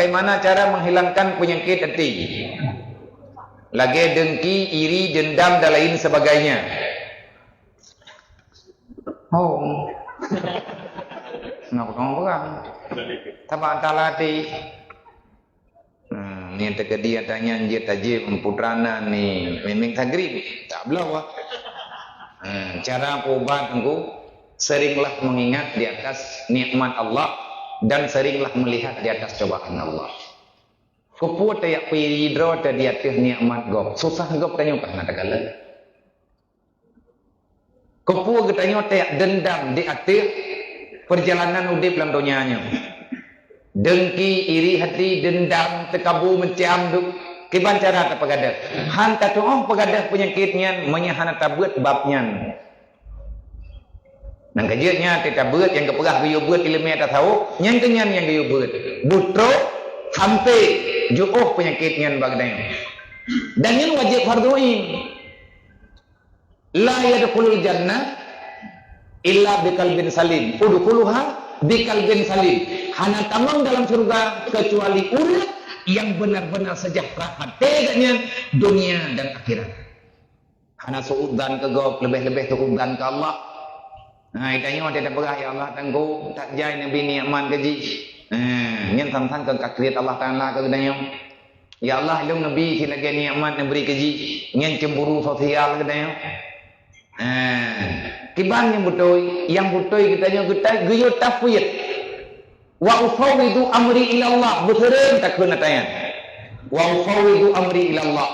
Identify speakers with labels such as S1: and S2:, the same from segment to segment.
S1: bagaimana cara menghilangkan penyakit hati. Lagi dengki, iri, dendam dan lain sebagainya. Oh. Nak orang. Tabak talati. Ni terkedi tanya dia tajib putrana ni memang tagrib. Tak belau. Cara ubat engkau seringlah mengingat di atas nikmat Allah dan seringlah melihat di atas cobaan Allah. Kupu tayak piridro ta di atas nikmat gop. Susah gop tanya kan ada kala. Kupu ketanya tayak dendam di atas perjalanan udip dalam dunianya. Dengki, iri hati, dendam, tekabu, menciam duk. Kiban cara tak pegadah. Han tak tuong pegadah penyakitnya menyahan tabut babnya. Nang kajiannya tidak buat yang kepegah gayu buat ilmu tak tahu, yang kenyan yang gayu buat. Butro hampir juuh penyakitnya bagdanya. Dan yang wajib fardhu ain. La yadkhulul jannah illa biqalbin salim. Udkhuluha biqalbin salim. Hana tamang dalam surga kecuali urat yang benar-benar sejahtera hatinya dunia dan akhirat. Hana suudzan ke gop lebih-lebih suudzan ke Allah. Nah, itanya ada berah ya Allah tangguh tak jai nabi nikmat gaji. Nyen samsan ke akhirat Allah Taala ke gedanya. Ya Allah ilmu nabi silagi nikmat beri gaji. Nyen cemburu sosial gedanya. Kiban yang betul kitanya kita guyut tafwid. Wa ufawwidu amri ila Allah. Betul tak kena tanya. Wa ufawwidu amri ila Allah.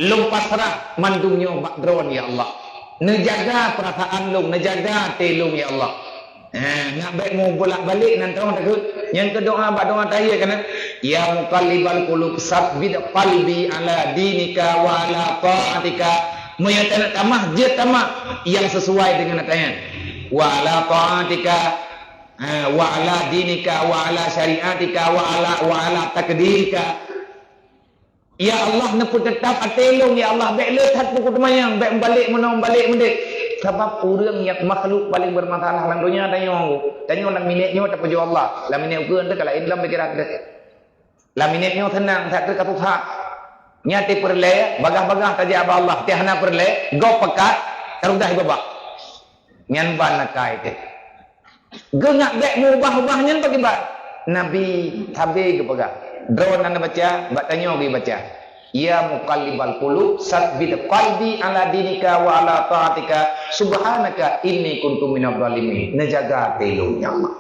S1: Lum pasrah mandumnya bakdron ya Allah. Nejaga perasaan lum, nejaga telung ya Allah. Nak baik mau bolak-balik nanti orang takut. Yang kedua bak doa tahiyya kana ya muqallibal qulub sabbit qalbi ala dinika wa ala taatika. Menyatakan tamah je tamah yang sesuai dengan tanya. Wa ala taatika wa ala dinika wa ala syariatika wa ala takdirika. Ya Allah neput tetap atelong ya Allah baik lehat pukul temayang baik balik menong balik mendik. Sebab orang yang makhluk paling bermasalah dalam dunia tanya orang minitnya tak puji Allah. Lah minit ke ente kalau dalam pikiran dia. Lah minitnya tenang tak terkatu hak. Nyati perle bagah-bagah taja apa Allah tiahna perle go pekat tarudah babak. Nyan ban nakai ke. Gengak dek mubah-ubah nyen bagi ba. Nabi tabe ke pegah. Drone anda baca, batanya pergi baca. Ya muqallibal qulub, sabbit qalbi ala dinika wa ala taatika. Subhanaka inni kuntu minadh dhalimin. Nejaga telungnya Allah.